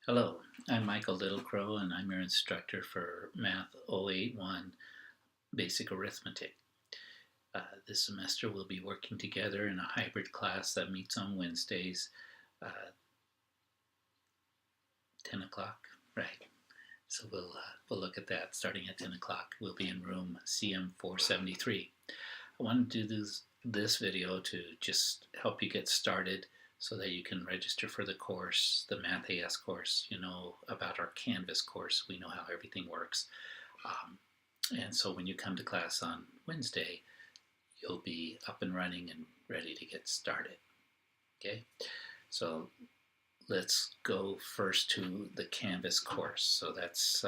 Hello, I'm Michael Littlecrow and I'm your instructor for MAT081 Basic Arithmetic. This semester we'll be working together in a hybrid class that meets on Wednesdays, 10 o'clock, right? So we'll look at that starting at 10 o'clock. We'll be in room CM473. I wanted to do this video to just help you get started so that you can register for the course, the Math AS course. You know about our Canvas course. We know how everything works. And so when you come to class on Wednesday, you'll be up and running and ready to get started. Okay, so let's go first to the Canvas course. So that's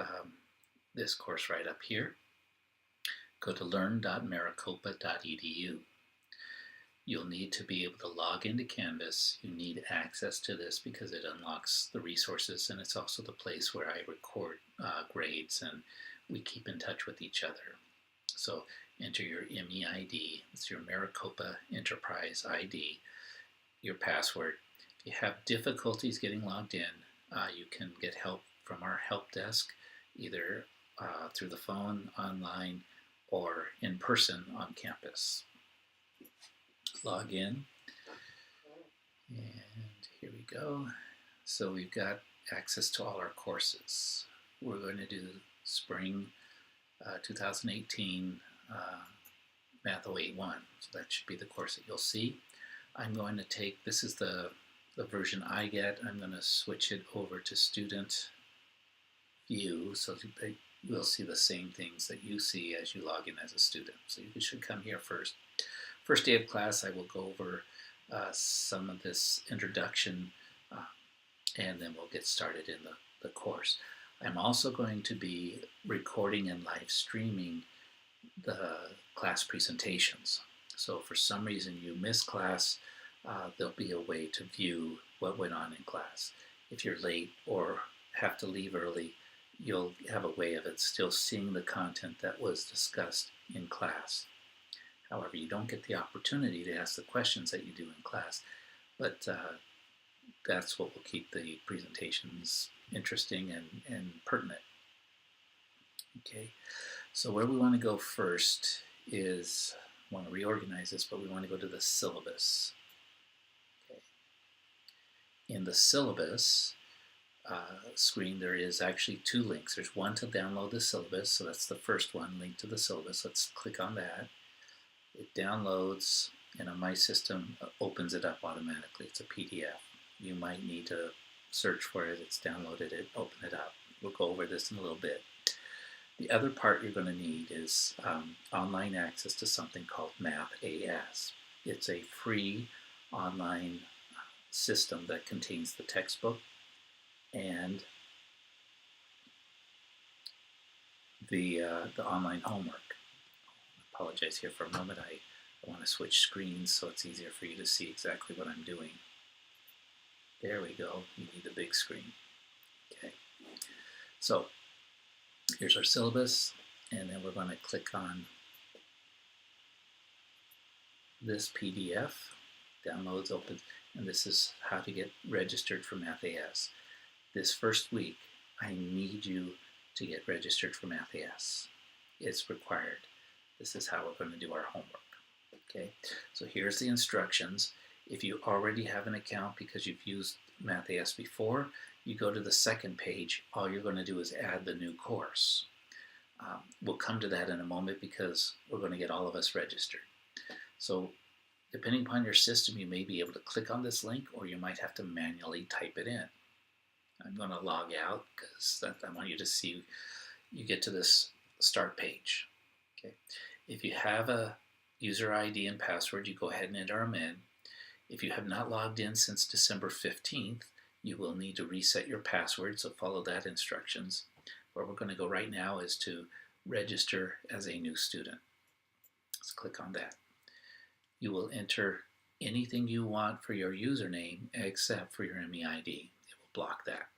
this course right up here. Go to learn.maricopa.edu. You'll need to be able to log into Canvas. You need access to this because it unlocks the resources, and it's also the place where I record grades and we keep in touch with each other. So enter your MEID, it's your Maricopa Enterprise ID, your password. If you have difficulties getting logged in, you can get help from our help desk, either through the phone, online, or in person on campus. Log in, and here we go. So we've got access to all our courses. We're going to do spring 2018 MAT081, so that should be the course that you'll see. I'm going to take, this is the version I get. I'm going to switch it over to student view so that you'll see the same things that you see as you log in as a student. So you should come here first. First day of class, I will go over some of this introduction and then we'll get started in the course. I'm also going to be recording and live streaming the class presentations. So if for some reason you miss class, there'll be a way to view what went on in class. If you're late or have to leave early, you'll have a way of it still seeing the content that was discussed in class. However, you don't get the opportunity to ask the questions that you do in class, but that's what will keep the presentations interesting and pertinent. Okay, so where we want to go first is, I want to reorganize this, but we want to go to the syllabus. Okay. In the syllabus screen, there is actually two links. There's one to download the syllabus, so that's the first one, link to the syllabus. Let's click on that. It downloads, and on my system opens it up automatically. It's a PDF. You might need to search for it. It's downloaded it, open it up. We'll go over this in a little bit. The other part you're going to need is online access to something called Math AS. It's a free online system that contains the textbook and the online homework. Apologize here for a moment. I want to switch screens so it's easier for you to see exactly what I'm doing. There we go. You need the big screen. Okay. So here's our syllabus, and then we're going to click on this PDF. Downloads, opens, and this is how to get registered for Math AS. This first week, I need you to get registered for Math AS. It's required. This is how we're going to do our homework. Okay, so here's the instructions. If you already have an account because you've used Math AS before, you go to the second page. All you're going to do is add the new course. We'll come to that in a moment because we're going to get all of us registered. So depending upon your system, you may be able to click on this link or you might have to manually type it in. I'm going to log out because I want you to see you get to this start page. Okay. If you have a user ID and password, you go ahead and enter them in. If you have not logged in since December 15th, you will need to reset your password, so follow that instructions. Where we're going to go right now is to register as a new student. Let's click on that. You will enter anything you want for your username except for your MEID. It will block that.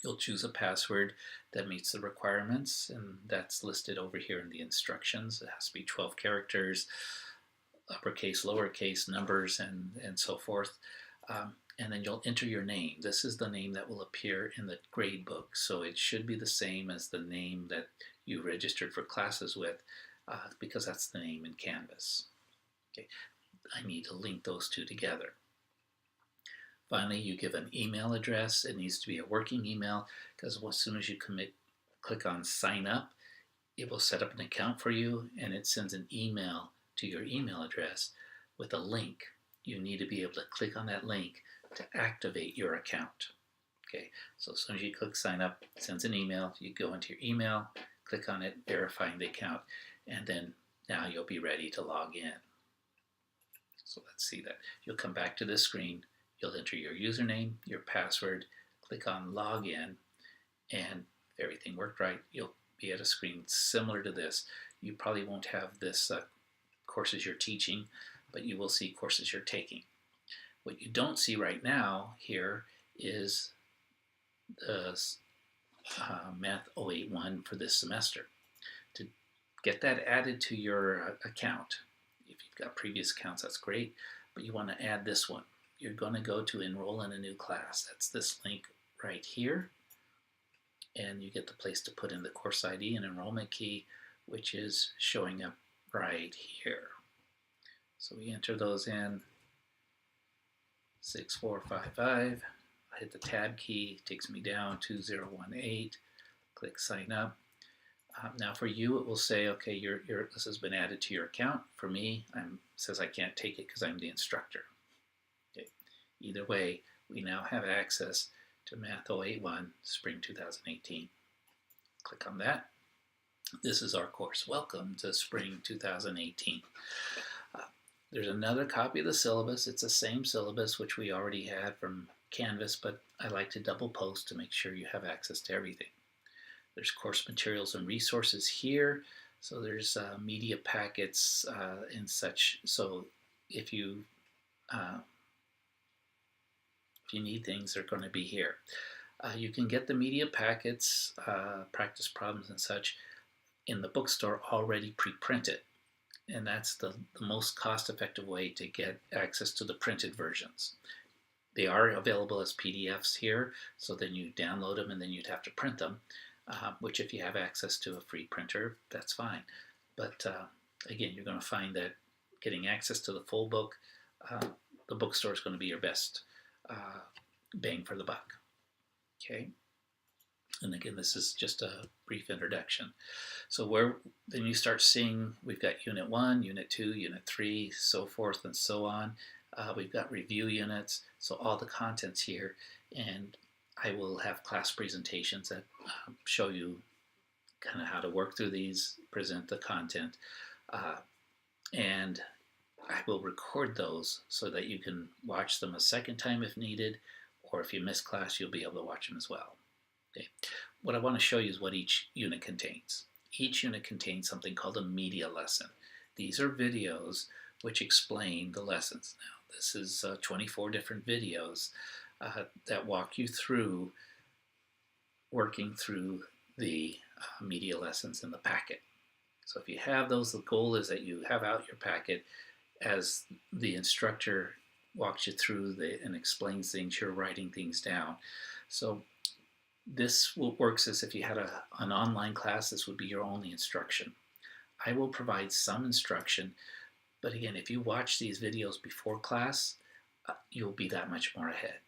You'll choose a password that meets the requirements, and that's listed over here in the instructions. It has to be 12 characters, uppercase, lowercase, numbers, and so forth. and then you'll enter your name. This is the name that will appear in the grade book, so it should be the same as the name that you registered for classes with, because that's the name in Canvas. Okay, I need to link those two together. Finally, you give an email address. It needs to be a working email, because as soon as you click on sign up, it will set up an account for you, and it sends an email to your email address with a link. You need to be able to click on that link to activate your account. Okay, so as soon as you click sign up, it sends an email. You go into your email, click on it, verifying the account, and then now you'll be ready to log in. So let's see that. You'll come back to this screen. You'll enter your username, your password, click on login, and if everything worked right, you'll be at a screen similar to this. You probably won't have this courses you're teaching, but you will see courses you're taking. What you don't see right now here is the MAT081 for this semester. To get that added to your account, if you've got previous accounts, that's great, but you want to add this one. You're going to go to enroll in a new class. That's this link right here, and you get the place to put in the course ID and enrollment key, which is showing up right here. So we enter those in, 6455. I hit the tab key, takes me down 2018, click sign up. Now for you, it will say, okay, this has been added to your account. For me, it says I can't take it because I'm the instructor. Okay. Either way, we now have access to MAT081 Spring 2018. Click on that. This is our course. Welcome to Spring 2018. There's another copy of the syllabus. It's the same syllabus which we already had from Canvas, but I like to double post to make sure you have access to everything. There's course materials and resources here. So there's media packets and such. So if you need things, they're going to be here. You can get the media packets, practice problems and such in the bookstore already pre-printed. And that's the most cost-effective way to get access to the printed versions. They are available as PDFs here, so then you download them and then you'd have to print them, which if you have access to a free printer, that's fine. But again, you're going to find that getting access to the full book, the bookstore is going to be your best bang for the buck. Okay. And again, this is just a brief introduction. So then you start seeing, we've got Unit 1, Unit 2, Unit 3, so forth and so on. We've got review units, so all the content's here. And I will have class presentations that show you kind of how to work through these, present the content. And I will record those so that you can watch them a second time if needed, or if you miss class, you'll be able to watch them as well. Okay. What I want to show you is what each unit contains. Each unit contains something called a media lesson. These are videos which explain the lessons. Now, this is 24 different videos that walk you through working through the media lessons in the packet. So if you have those, the goal is that you have out your packet as the instructor walks you through and explains things, you're writing things down. So this works as if you had an online class. This would be your only instruction. I will provide some instruction, but again, if you watch these videos before class, you'll be that much more ahead.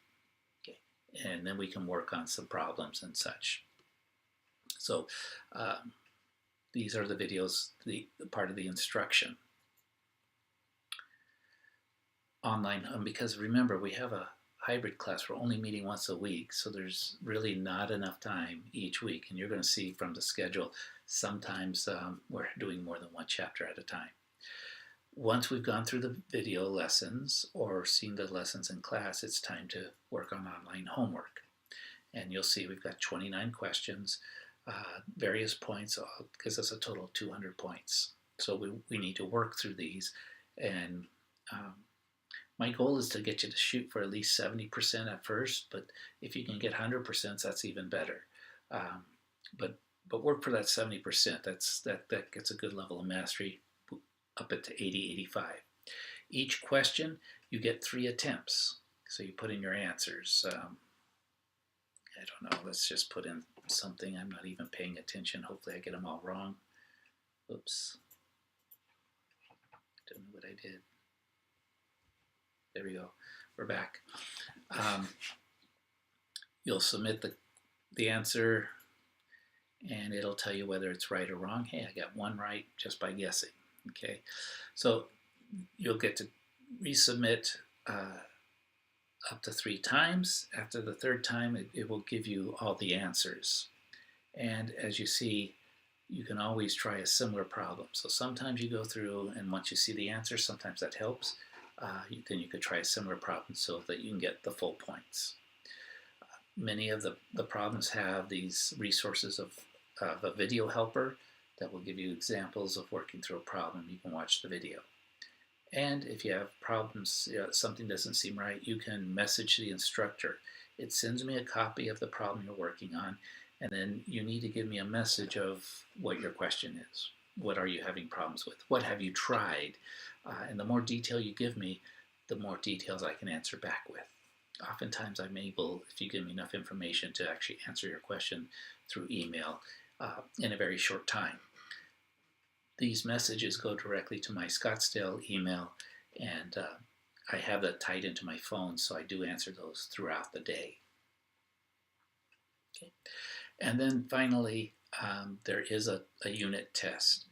Okay, and then we can work on some problems and such. So these are the videos, the part of the instruction. Online, because remember, we have a hybrid class. We're only meeting once a week, so there's really not enough time each week. And you're going to see from the schedule, sometimes we're doing more than one chapter at a time. Once we've gone through the video lessons or seen the lessons in class, it's time to work on online homework. And you'll see we've got 29 questions, various points, gives us a total of 200 points. So we need to work through these, and my goal is to get you to shoot for at least 70% at first, but if you can get 100%, that's even better. But work for that 70%. That gets a good level of mastery, up it to 80, 85. Each question, you get 3 attempts. So you put in your answers. I don't know, let's just put in something. I'm not even paying attention. Hopefully I get them all wrong. Oops. Don't know what I did. There we go. We're back. You'll submit the answer, and it'll tell you whether it's right or wrong. Hey, I got one right just by guessing. Okay, so you'll get to resubmit up to 3 times. After the 3rd time, it will give you all the answers. And as you see, you can always try a similar problem. So sometimes you go through, and once you see the answer, sometimes that helps. Then you could try a similar problem so that you can get the full points. Many of the problems have these resources of a video helper that will give you examples of working through a problem. You can watch the video. And if you have problems, something doesn't seem right, you can message the instructor. It sends me a copy of the problem you're working on, and then you need to give me a message of what your question is. What are you having problems with? What have you tried? And the more detail you give me, the more details I can answer back with. Oftentimes I'm able, if you give me enough information, to actually answer your question through email in a very short time. These messages go directly to my Scottsdale email, and I have that tied into my phone, so I do answer those throughout the day. Okay. And then finally, there is a unit test.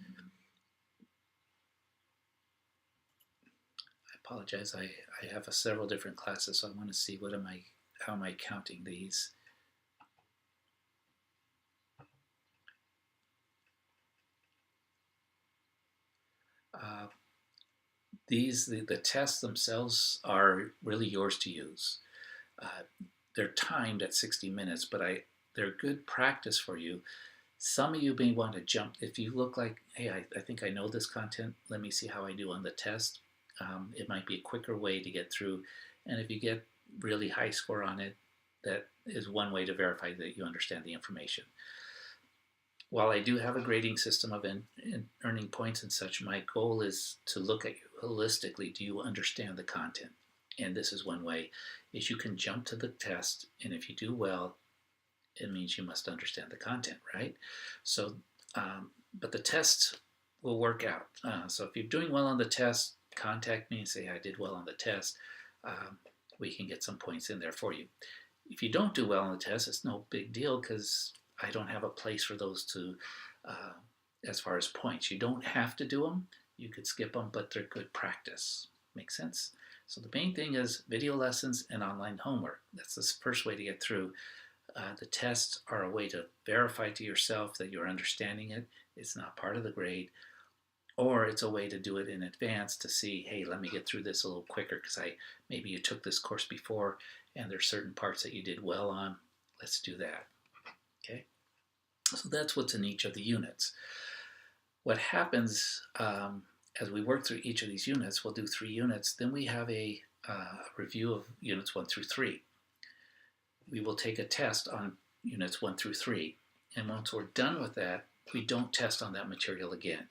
I apologize, I have several different classes, so I want to see how am I counting these. The tests themselves are really yours to use. They're timed at 60 minutes, but they're good practice for you. Some of you may want to jump. If you look like, hey, I think I know this content, let me see how I do on the test. It might be a quicker way to get through. And if you get really high score on it, that is one way to verify that you understand the information. While I do have a grading system of earning points and such, my goal is to look at you holistically. Do you understand the content? And this is one way, is you can jump to the test, and if you do well, it means you must understand the content, right? So, but the test will work out. So if you're doing well on the test, contact me and say, I did well on the test. We can get some points in there for you. If you don't do well on the test, it's no big deal, because I don't have a place for those to, as far as points. You don't have to do them. You could skip them, but they're good practice. Make sense? So the main thing is video lessons and online homework. That's the first way to get through. The tests are a way to verify to yourself that you're understanding it. It's not part of the grade. Or it's a way to do it in advance to see, hey, let me get through this a little quicker, because maybe you took this course before and there's certain parts that you did well on. Let's do that. Okay, so that's what's in each of the units. What happens as we work through each of these units, we'll do 3 units, then we have a review of units 1 through 3. We will take a test on units 1 through 3, and once we're done with that, we don't test on that material again.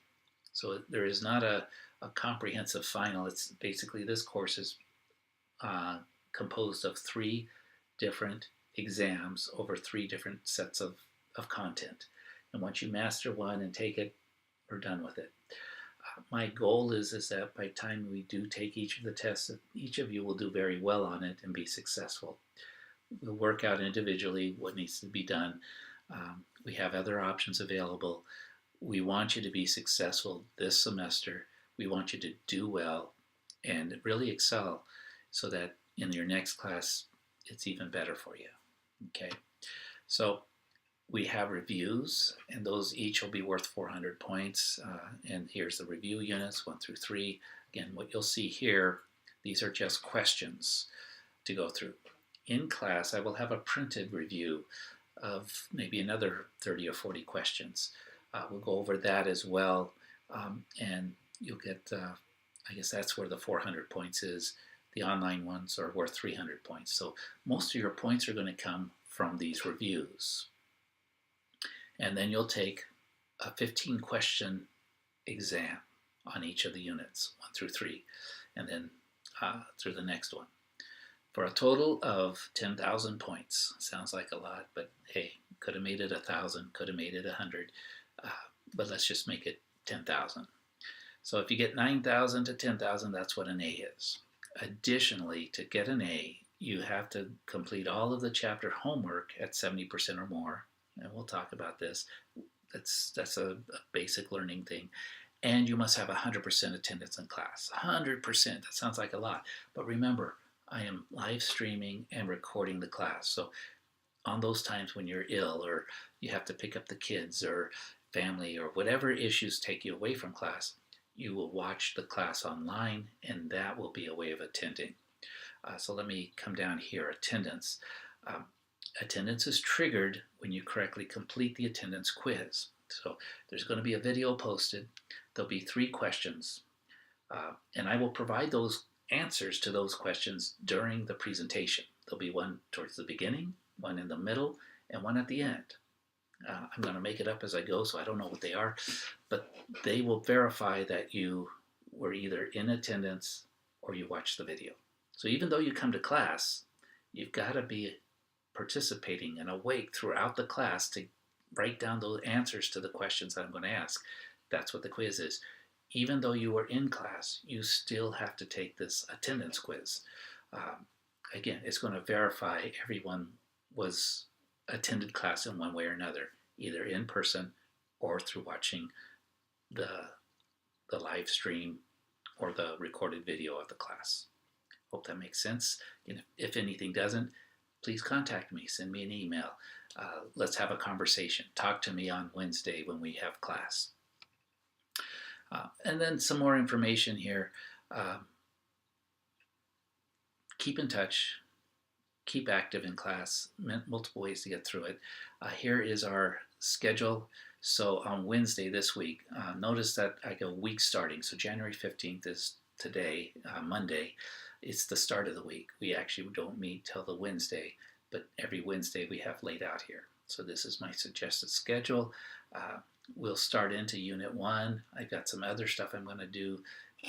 So there is not a comprehensive final. It's basically, this course is composed of 3 different exams over 3 different sets of content. And once you master one and take it, we're done with it. My goal is that by the time we do take each of the tests, each of you will do very well on it and be successful. We'll work out individually what needs to be done. We have other options available. We want you to be successful this semester. We want you to do well and really excel, so that in your next class, it's even better for you. Okay, so we have reviews, and those each will be worth 400 points. And here's the review units 1 through 3. Again, what you'll see here, these are just questions to go through. In class, I will have a printed review of maybe another 30 or 40 questions. We'll go over that as well, and you'll get, I guess that's where the 400 points is. The online ones are worth 300 points. So most of your points are going to come from these reviews. And then you'll take a 15-question exam on each of the units, 1 through 3, and then through the next one. for a total of 10,000 points. Sounds like a lot, but hey, could have made it 1,000, could have made it 100, but let's just make it 10,000. So if you get 9,000 to 10,000, that's what an A is. Additionally, to get an A, you have to complete all of the chapter homework at 70% or more, and we'll talk about this. That's a basic learning thing. And you must have 100% attendance in class. 100%, that sounds like a lot. But remember, I am live streaming and recording the class. So on those times when you're ill or you have to pick up the kids or family or whatever issues take you away from class, you will watch the class online, and that will be a way of attending. So let me come down here, attendance. Attendance is triggered when you correctly complete the attendance quiz. So there's going to be a video posted. There'll be 3 questions, and I will provide those answers to those questions during the presentation. There'll be one towards the beginning, one in the middle, and one at the end. I'm going to make it up as I go, so I don't know what they are, but they will verify that you were either in attendance or you watched the video. So even though you come to class, you've got to be participating and awake throughout the class to write down those answers to the questions that I'm going to ask. That's what the quiz is. Even though you were in class, you still have to take this attendance quiz. Again, it's going to verify everyone was attended class in one way or another, either in person or through watching the live stream or the recorded video of the class. Hope that makes sense. And if anything doesn't, please contact me, send me an email. Let's have a conversation. Talk to me on Wednesday when we have class. And then some more information here. Keep in touch. Keep active in class. Multiple ways to get through it. Here is our schedule. So on Wednesday this week, notice that I go week starting. So January 15th is today, Monday. It's the start of the week. We actually don't meet till the Wednesday, but every Wednesday we have laid out here. So this is my suggested schedule. We'll start into Unit 1. I've got some other stuff I'm going to do.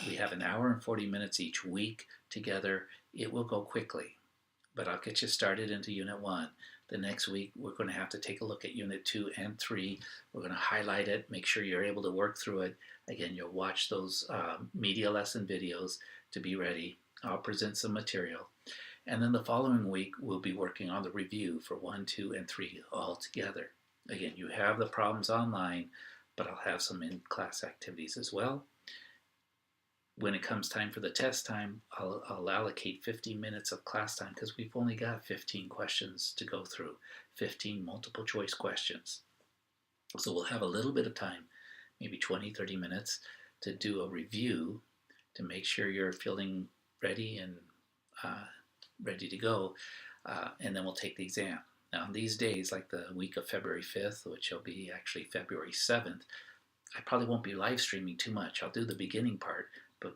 We have an hour and 40 minutes each week together. It will go quickly, but I'll get you started into Unit 1. The next week, we're going to have to take a look at Unit 2 and 3. We're going to highlight it, make sure you're able to work through it. Again, you'll watch those media lesson videos to be ready. I'll present some material. And then the following week, we'll be working on the review for 1, 2, and 3 all together. Again, you have the problems online, but I'll have some in-class activities as well. When it comes time for the test time, I'll allocate 15 minutes of class time because we've only got 15 questions to go through, 15 multiple choice questions. So we'll have a little bit of time, maybe 20, 30 minutes to do a review to make sure you're feeling ready and ready to go, and then we'll take the exam. Now, these days, like the week of February 5th, which will be actually February 7th, I probably won't be live streaming too much. I'll do the beginning part, but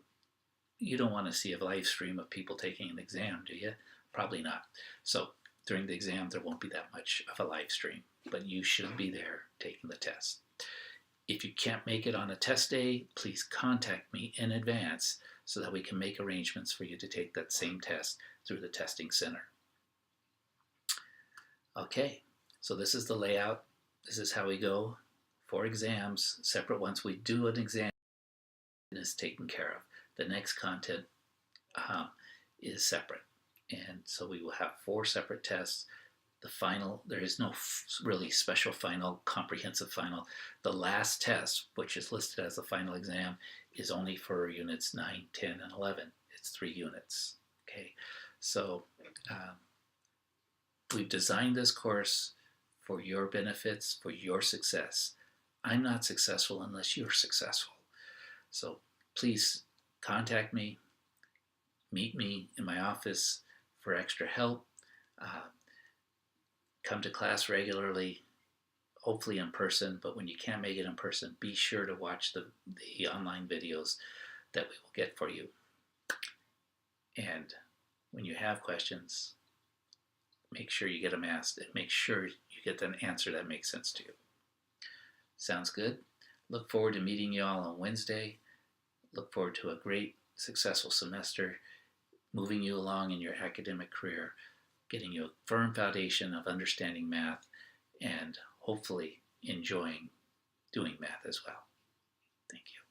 you don't want to see a live stream of people taking an exam, do you? Probably not. So during the exam, there won't be that much of a live stream, but you should be there taking the test. If you can't make it on a test day, please contact me in advance so that we can make arrangements for you to take that same test through the testing center. Okay, so this is the layout. This is how we go for exams, separate ones. We do an exam and is taken care of. The next content is separate. And so we will have 4 separate tests. The final, there is no really special final, comprehensive final. The last test, which is listed as the final exam, is only for units 9, 10, and 11. It's 3 units. Okay, so we've designed this course for your benefits, for your success. I'm not successful unless you're successful. So please contact me, meet me in my office for extra help. Come to class regularly, hopefully in person, but when you can't make it in person, be sure to watch the online videos that we will get for you. And when you have questions, make sure you get them asked and make sure you get an answer that makes sense to you. Sounds good? Look forward to meeting you all on Wednesday. Look forward to a great, successful semester. moving you along in your academic career, getting you a firm foundation of understanding math, and hopefully enjoying doing math as well. Thank you.